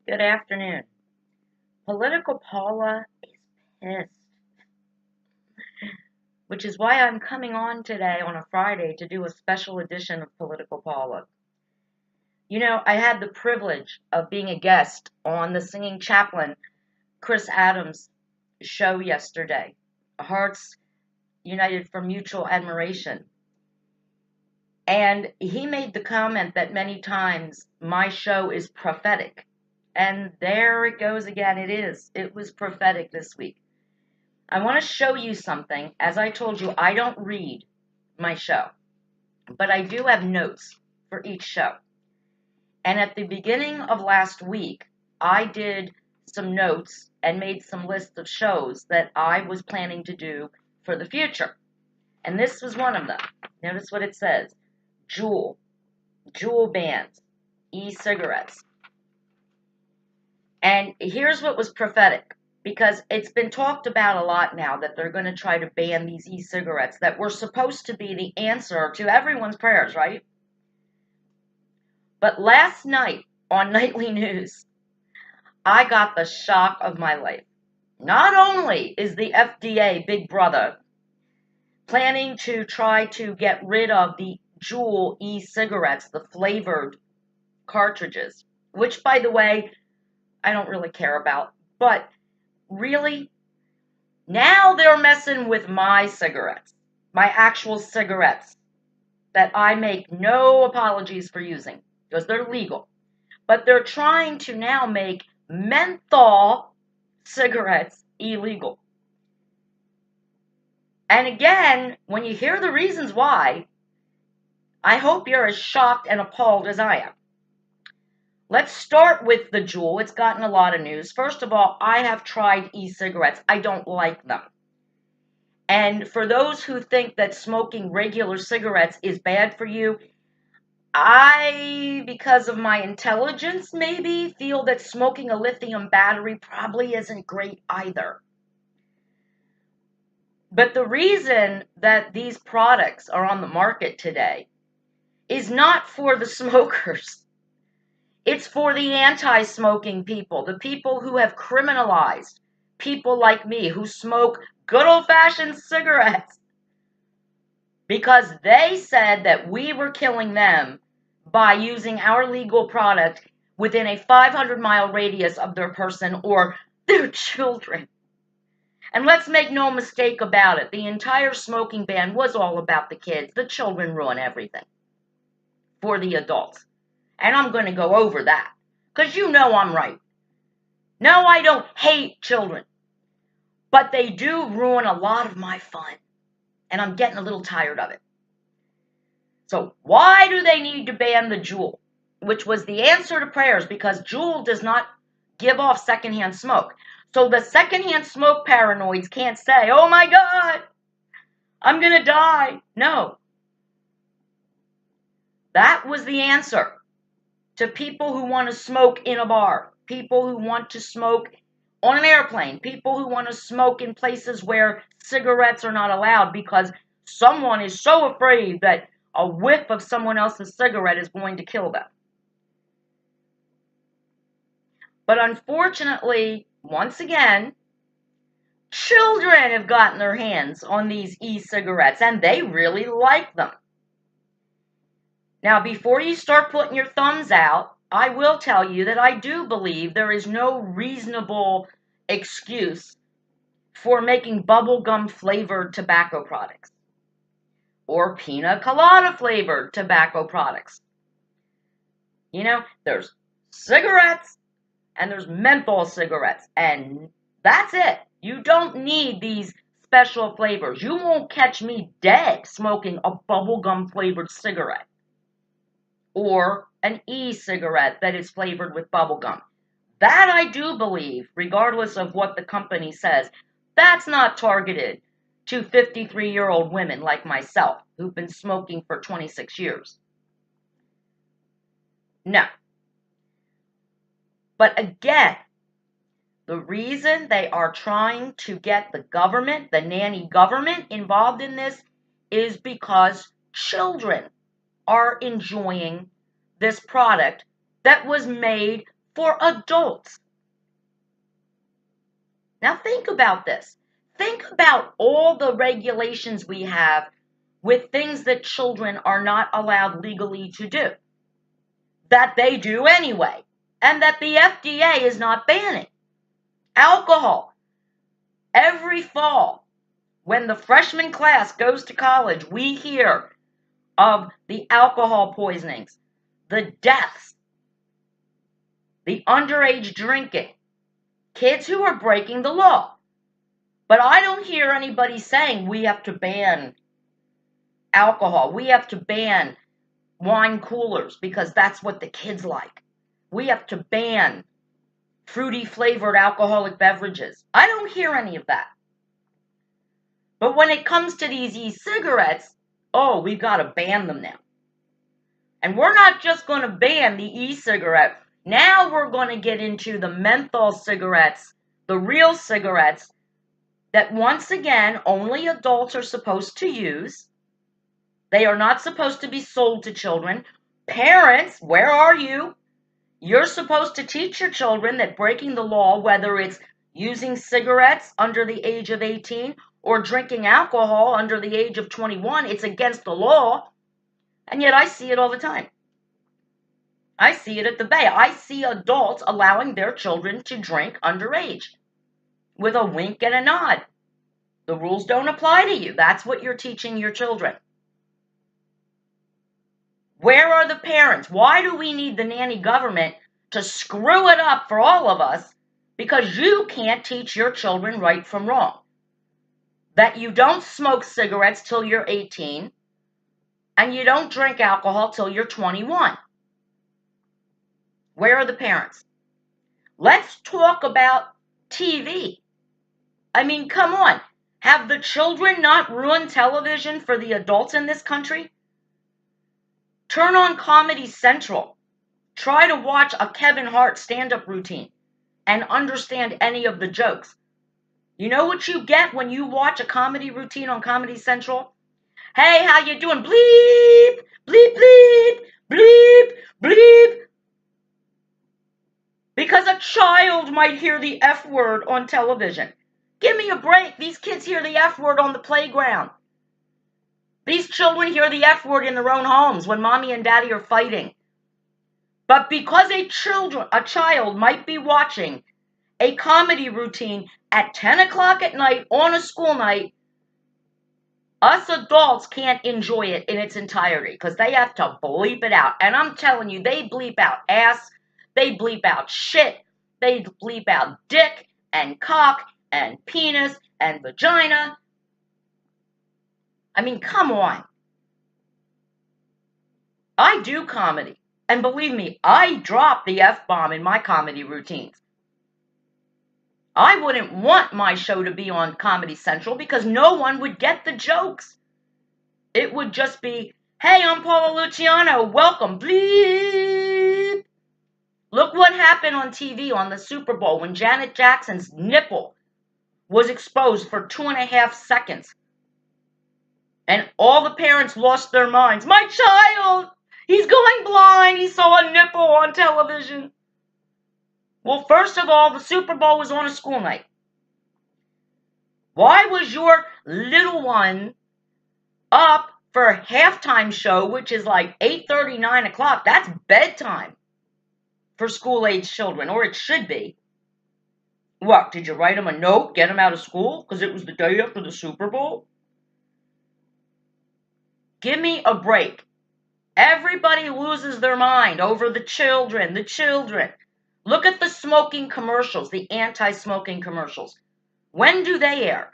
Good afternoon. Political Paula is pissed, which is why I'm coming on today on a Friday to do a special edition of Political Paula. You know, I had the privilege of being a guest on the singing chaplain Chris Adams' show yesterday, Hearts United for Mutual Admiration. And he made the comment that many times my show is prophetic. And there it goes again. It is. It was prophetic this week. I want to show you something. As I told you, I don't read my show, but I do have notes for each show. And at the beginning of last week, I did some notes and made some lists of shows that I was planning to do for the future. And this was one of them. Notice what it says. Juul bands, e-cigarettes. And here's what was prophetic. Because it's been talked about a lot now that they're going to try to ban these e-cigarettes that were supposed to be the answer to everyone's prayers, right? But last night on Nightly News, I got the shock of my life. Not only is the FDA, Big Brother, planning to try to get rid of the Juul e-cigarettes, the flavored cartridges, which, by the way, I don't really care about, but really? Now they're messing with my cigarettes, my actual cigarettes that I make no apologies for using because they're legal. But they're trying to now make menthol cigarettes illegal. And again, when you hear the reasons why, I hope you're as shocked and appalled as I am. Let's start with the Juul. It's gotten a lot of news. First of all, I have tried e-cigarettes. I don't like them. And for those who think that smoking regular cigarettes is bad for you, I, because of my intelligence maybe, feel that smoking a lithium battery probably isn't great either. But the reason that these products are on the market today is not for the smokers. It's for the anti-smoking people, the people who have criminalized people like me who smoke good old-fashioned cigarettes because they said that we were killing them by using our legal product within a 500-mile radius of their person or their children. And let's make no mistake about it, the entire smoking ban was all about the kids. The children ruin everything for the adults. And I'm going to go over that because you know I'm right. No, I don't hate children, but they do ruin a lot of my fun. And I'm getting a little tired of it. So why do they need to ban the Juul? Which was the answer to prayers because Juul does not give off secondhand smoke. So the secondhand smoke paranoids can't say, oh my God, I'm going to die. No. That was the answer to people who want to smoke in a bar, people who want to smoke on an airplane, people who want to smoke in places where cigarettes are not allowed because someone is so afraid that a whiff of someone else's cigarette is going to kill them. But unfortunately, once again, children have gotten their hands on these e-cigarettes and they really like them. Now, before you start putting your thumbs out, I will tell you that I do believe there is no reasonable excuse for making bubblegum flavored tobacco products or pina colada flavored tobacco products. You know, there's cigarettes and there's menthol cigarettes, and that's it. You don't need these special flavors. You won't catch me dead smoking a bubblegum flavored cigarette or an e-cigarette that is flavored with bubblegum. That I do believe, regardless of what the company says, that's not targeted to 53-year-old women like myself who've been smoking for 26 years. No. But again, the reason they are trying to get the government, the nanny government, involved in this is because children are enjoying this product that was made for adults. Now think about this. Think about all the regulations we have with things that children are not allowed legally to do, that they do anyway, and that the FDA is not banning. Alcohol. Every fall, when the freshman class goes to college, we hear of the alcohol poisonings, the deaths, the underage drinking, kids who are breaking the law. But I don't hear anybody saying we have to ban alcohol. We have to ban wine coolers because that's what the kids like. We have to ban fruity flavored alcoholic beverages. I don't hear any of that. But when it comes to these e-cigarettes, oh, we've got to ban them now. And we're not just going to ban the e-cigarette. Now we're going to get into the menthol cigarettes, the real cigarettes that once again only adults are supposed to use. They are not supposed to be sold to children. Parents, where are you? You're supposed to teach your children that breaking the law, whether it's using cigarettes under the age of 18 or drinking alcohol under the age of 21, it's against the law. And yet I see it all the time. I see it at the Bay. I see adults allowing their children to drink underage with a wink and a nod. The rules don't apply to you. That's what you're teaching your children. Where are the parents? Why do we need the nanny government to screw it up for all of us because you can't teach your children right from wrong? That you don't smoke cigarettes till you're 18 and you don't drink alcohol till you're 21. Where are the parents? Let's talk about TV. I mean, come on. Have the children not ruined television for the adults in this country? Turn on Comedy Central. Try to watch a Kevin Hart stand-up routine and understand any of the jokes. You know what you get when you watch a comedy routine on Comedy Central? Hey, how you doing? Bleep, bleep, bleep, bleep, bleep. Because a child might hear the F word on television. Give me a break. These kids hear the F word on the playground. These children hear the F word in their own homes when mommy and daddy are fighting. But because a child might be watching a comedy routine at 10 o'clock at night on a school night, us adults can't enjoy it in its entirety because they have to bleep it out. And I'm telling you, they bleep out ass, they bleep out shit, they bleep out dick and cock and penis and vagina. I mean, come on. I do comedy. And believe me, I drop the F-bomb in my comedy routines. I wouldn't want my show to be on Comedy Central because no one would get the jokes. It would just be, hey, I'm Paula Luciano, welcome, bleep. Look what happened on TV on the Super Bowl when Janet Jackson's nipple was exposed for 2.5 seconds. And all the parents lost their minds. My child, he's going blind. He saw a nipple on television. Well, first of all, the Super Bowl was on a school night. Why was your little one up for a halftime show, which is like 8:30, 9 o'clock? That's bedtime for school-age children, or it should be. What, did you write him a note, get him out of school because it was the day after the Super Bowl? Give me a break. Everybody loses their mind over the children, the children. Look at the smoking commercials, the anti-smoking commercials. When do they air?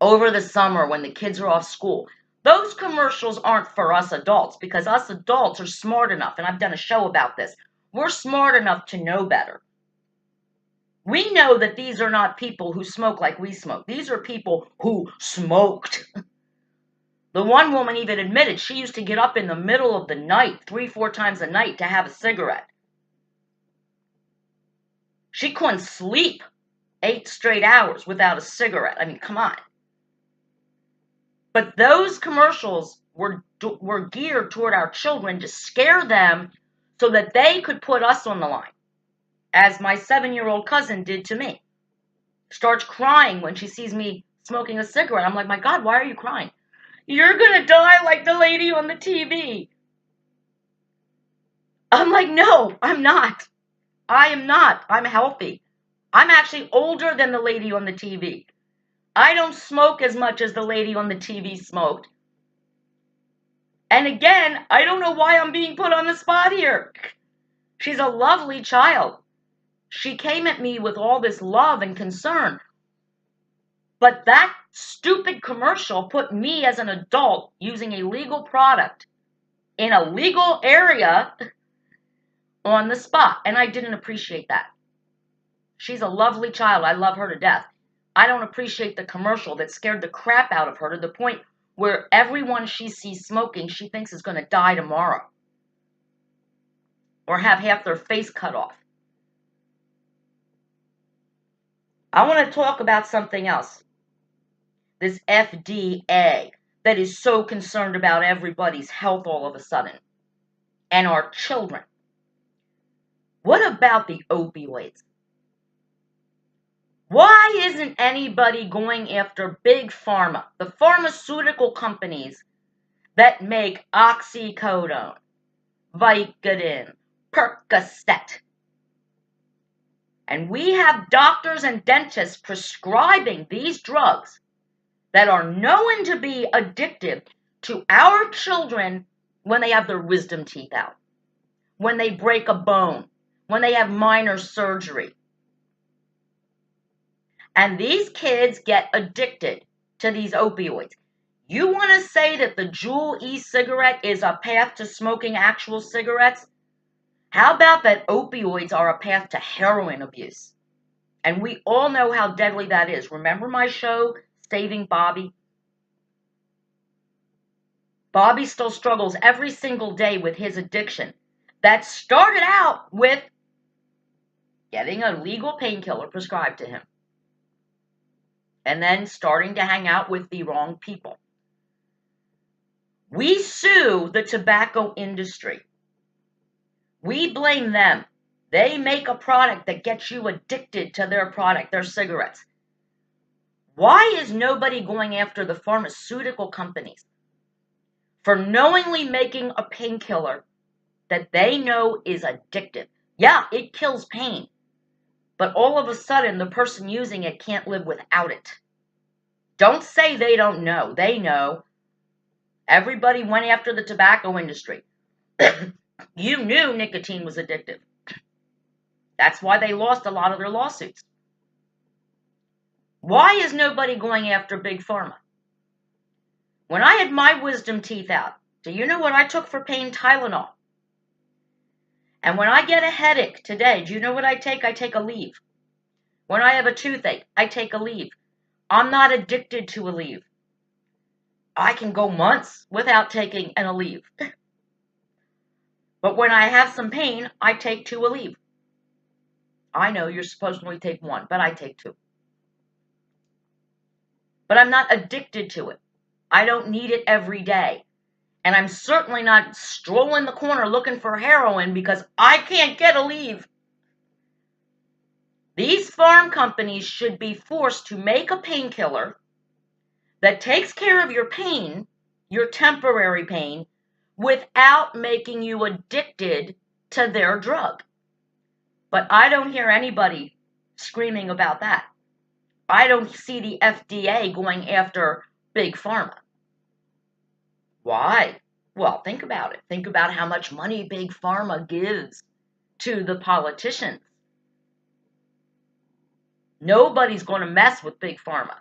Over the summer when the kids are off school. Those commercials aren't for us adults because us adults are smart enough, and I've done a show about this. We're smart enough to know better. We know that these are not people who smoke like we smoke. These are people who smoked. The one woman even admitted she used to get up in the middle of the night, 3-4 times a night to have a cigarette. She couldn't sleep 8 straight hours without a cigarette. I mean, come on. But those commercials were geared toward our children to scare them so that they could put us on the line. as my 7-year-old cousin did to me. Starts crying when she sees me smoking a cigarette. I'm like, my God, why are you crying? You're going to die like the lady on the TV. I'm like, no, I'm not. I am not. I'm healthy. I'm actually older than the lady on the TV. I don't smoke as much as the lady on the TV smoked. And again, I don't know why I'm being put on the spot here. She's a lovely child. She came at me with all this love and concern. But that stupid commercial put me as an adult using a legal product in a legal area on the spot. And I didn't appreciate that. She's a lovely child. I love her to death. I don't appreciate the commercial that scared the crap out of her to the point where everyone she sees smoking, she thinks is going to die tomorrow or have half their face cut off. I want to talk about something else. This FDA that is so concerned about everybody's health all of a sudden and our children. What about the opioids? Why isn't anybody going after big pharma, the pharmaceutical companies that make oxycodone, Vicodin, Percocet? And we have doctors and dentists prescribing these drugs that are known to be addictive to our children when they have their wisdom teeth out, when they break a bone, when they have minor surgery. And these kids get addicted to these opioids. You want to say that the Juul e-cigarette is a path to smoking actual cigarettes? How about that opioids are a path to heroin abuse? And we all know how deadly that is. Remember my show, Saving Bobby? Bobby still struggles every single day with his addiction that started out with getting a legal painkiller prescribed to him and then starting to hang out with the wrong people. We sue the tobacco industry. We blame them. They make a product that gets you addicted to their product, their cigarettes. Why is nobody going after the pharmaceutical companies for knowingly making a painkiller that they know is addictive? Yeah, it kills pain. But all of a sudden, the person using it can't live without it. Don't say they don't know. They know. Everybody went after the tobacco industry. You knew nicotine was addictive. That's why they lost a lot of their lawsuits. Why is nobody going after Big Pharma? When I had my wisdom teeth out, do you know what I took for pain? Tylenol. And when I get a headache today, do you know what I take? I take Aleve. When I have a toothache, I take Aleve. I'm not addicted to Aleve. I can go months without taking an Aleve. But when I have some pain, I take 2 Aleve. I know you're supposed to only take 1, but I take 2. But I'm not addicted to it. I don't need it every day. And I'm certainly not strolling the corner looking for heroin because I can't get Aleve. These farm companies should be forced to make a painkiller that takes care of your pain, your temporary pain, without making you addicted to their drug. But I don't hear anybody screaming about that. I don't see the FDA going after Big Pharma. Why? Well, think about it. Think about how much money Big Pharma gives to the politicians. Nobody's going to mess with Big Pharma.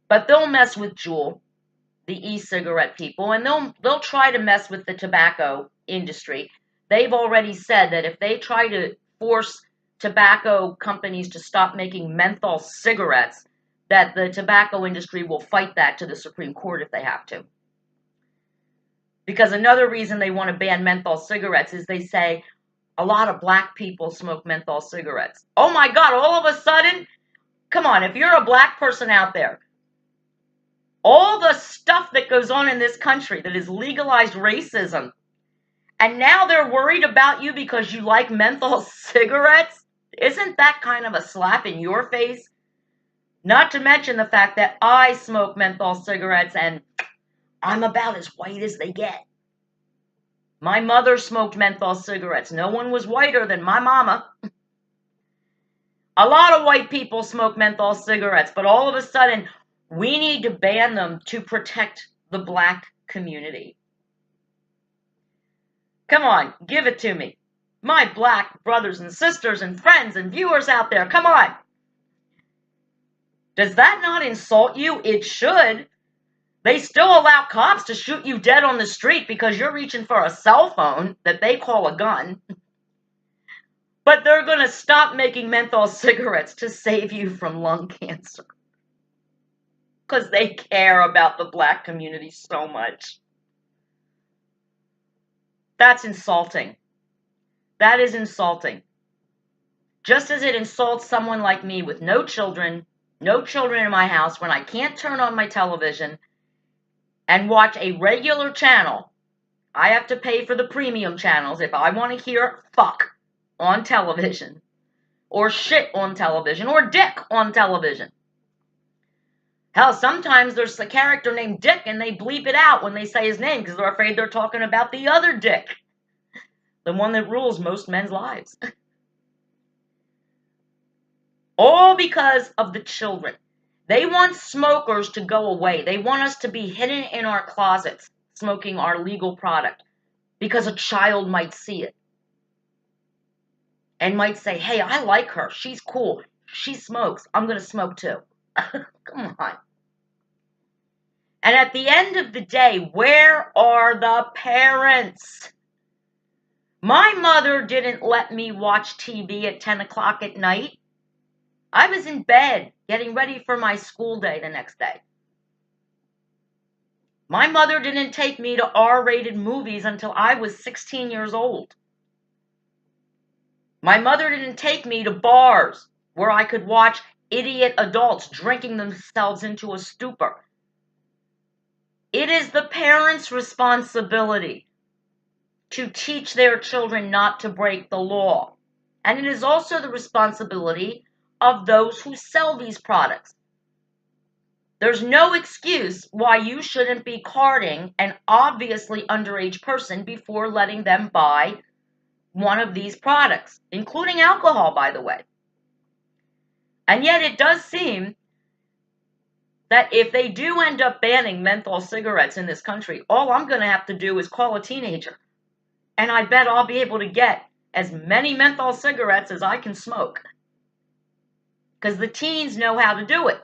But they'll mess with Juul, the e-cigarette people, and they'll try to mess with the tobacco industry. They've already said that if they try to force tobacco companies to stop making menthol cigarettes, that the tobacco industry will fight that to the Supreme Court if they have to. Because another reason they want to ban menthol cigarettes is they say a lot of black people smoke menthol cigarettes. Oh my God, all of a sudden, come on, if you're a black person out there, all the stuff that goes on in this country that is legalized racism And now they're worried about you because you like menthol cigarettes? Isn't that kind of a slap in your face? Not to mention the fact that I smoke menthol cigarettes and I'm about as white as they get. My mother smoked menthol cigarettes. No one was whiter than my mama. A lot of white people smoke menthol cigarettes, but all of a sudden, we need to ban them to protect the black community. Come on, give it to me. My black brothers and sisters and friends and viewers out there, come on. Does that not insult you? It should. They still allow cops to shoot you dead on the street because you're reaching for a cell phone that they call a gun. But they're going to stop making menthol cigarettes to save you from lung cancer. Because they care about the black community so much. That's insulting. That is insulting. Just as it insults someone like me with no children in my house, when I can't turn on my television and watch a regular channel. I have to pay for the premium channels if I want to hear fuck on television, or shit on television, or dick on television. Hell, sometimes there's a character named Dick and they bleep it out when they say his name because they're afraid they're talking about the other Dick, the one that rules most men's lives. All because of the children. They want smokers to go away. They want us to be hidden in our closets smoking our legal product because a child might see it and might say, hey, I like her. She's cool. She smokes. I'm going to smoke too. Come on. And at the end of the day, where are the parents? My mother didn't let me watch TV at 10 o'clock at night. I was in bed getting ready for my school day the next day. My mother didn't take me to R-rated movies until I was 16 years old. My mother didn't take me to bars where I could watch idiot adults drinking themselves into a stupor. It is the parents' responsibility to teach their children not to break the law. And it is also the responsibility of those who sell these products. There's no excuse why you shouldn't be carding an obviously underage person before letting them buy one of these products, including alcohol, by the way. And yet it does seem that if they do end up banning menthol cigarettes in this country, all I'm going to have to do is call a teenager. And I bet I'll be able to get as many menthol cigarettes as I can smoke. Because the teens know how to do it.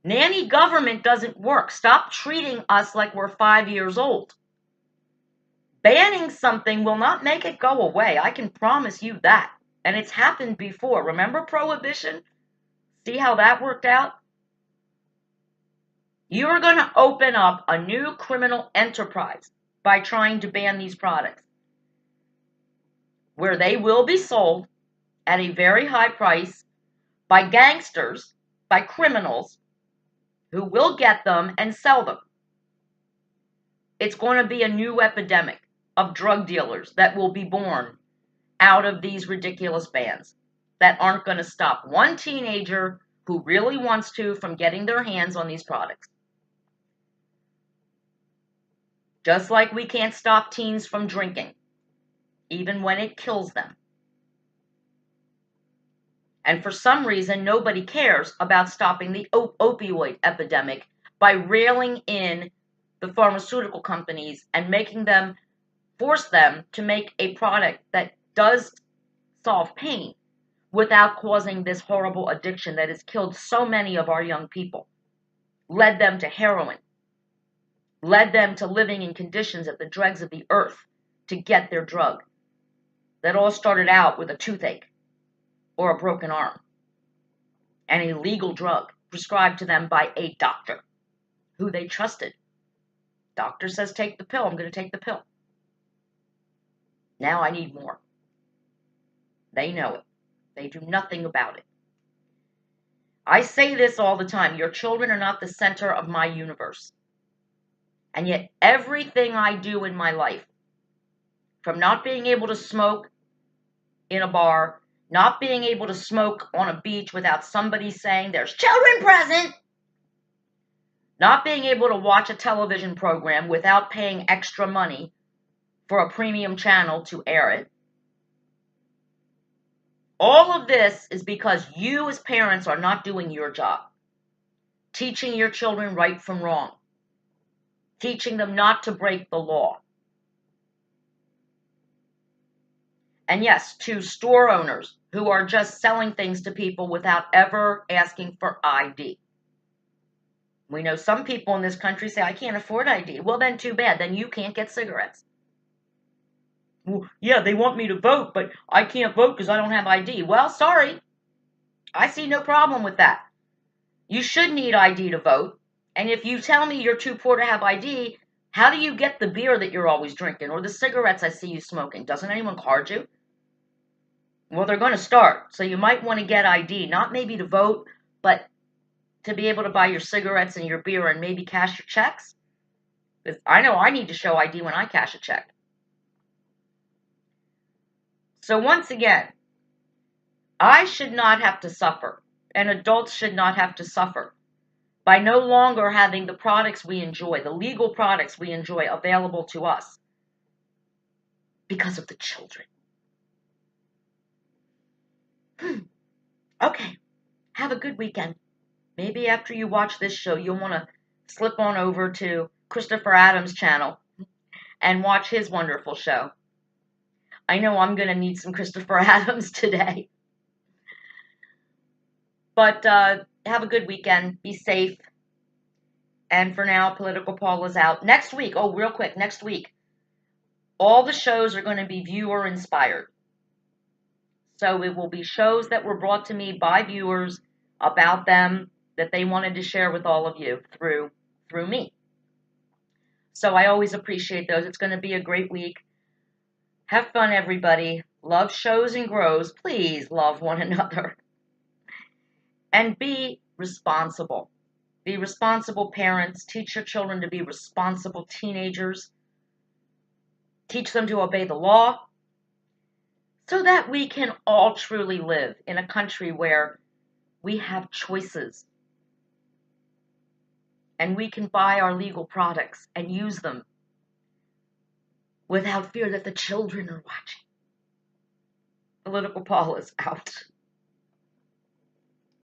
Nanny government doesn't work. Stop treating us like we're 5 years old. Banning something will not make it go away. I can promise you that. And it's happened before. Remember prohibition? See how that worked out? You're going to open up a new criminal enterprise by trying to ban these products, where they will be sold at a very high price by gangsters, by criminals, who will get them and sell them. It's going to be a new epidemic of drug dealers that will be born out of these ridiculous bans that aren't going to stop one teenager who really wants to from getting their hands on these products. Just like we can't stop teens from drinking, even when it kills them. And for some reason, nobody cares about stopping the opioid epidemic by railing in the pharmaceutical companies and force them to make a product that does solve pain without causing this horrible addiction that has killed so many of our young people, led them to heroin, led them to living in conditions at the dregs of the earth to get their drug. That all started out with a toothache or a broken arm, and a legal drug prescribed to them by a doctor who they trusted. Doctor says, take the pill. I'm going to take the pill. Now I need more. They know it. They do nothing about it. I say this all the time. Your children are not the center of my universe. And yet everything I do in my life, from not being able to smoke in a bar, not being able to smoke on a beach without somebody saying there's children present, not being able to watch a television program without paying extra money for a premium channel to air it. All of this is because you as parents are not doing your job, teaching your children right from wrong, teaching them not to break the law. And yes, to store owners who are just selling things to people without ever asking for ID. We know some people in this country say, I can't afford ID. Well, then too bad. Then you can't get cigarettes. Well, yeah, they want me to vote, but I can't vote because I don't have ID. Well, sorry. I see no problem with that. You should need ID to vote. And if you tell me you're too poor to have ID, how do you get the beer that you're always drinking or the cigarettes I see you smoking? Doesn't anyone card you? Well, they're going to start. So you might want to get ID, not maybe to vote, but to be able to buy your cigarettes and your beer and maybe cash your checks. Because I know I need to show ID when I cash a check. So once again, I should not have to suffer, and adults should not have to suffer by no longer having the products we enjoy, the legal products we enjoy available to us because of the children. Okay, have a good weekend. Maybe after you watch this show, you'll want to slip on over to Christopher Adams' channel and watch his wonderful show. I know I'm going to need some Christopher Adams today. But have a good weekend. Be safe. And for now, Political Paula's out. Next week, real quick, next week, all the shows are going to be viewer inspired. So it will be shows that were brought to me by viewers about them that they wanted to share with all of you through me. So I always appreciate those. It's going to be a great week. Have fun, everybody. Love shows and grows. Please love one another. And be responsible. Be responsible parents. Teach your children to be responsible teenagers. Teach them to obey the law so that we can all truly live in a country where we have choices and we can buy our legal products and use them without fear that the children are watching. Political Paula is out.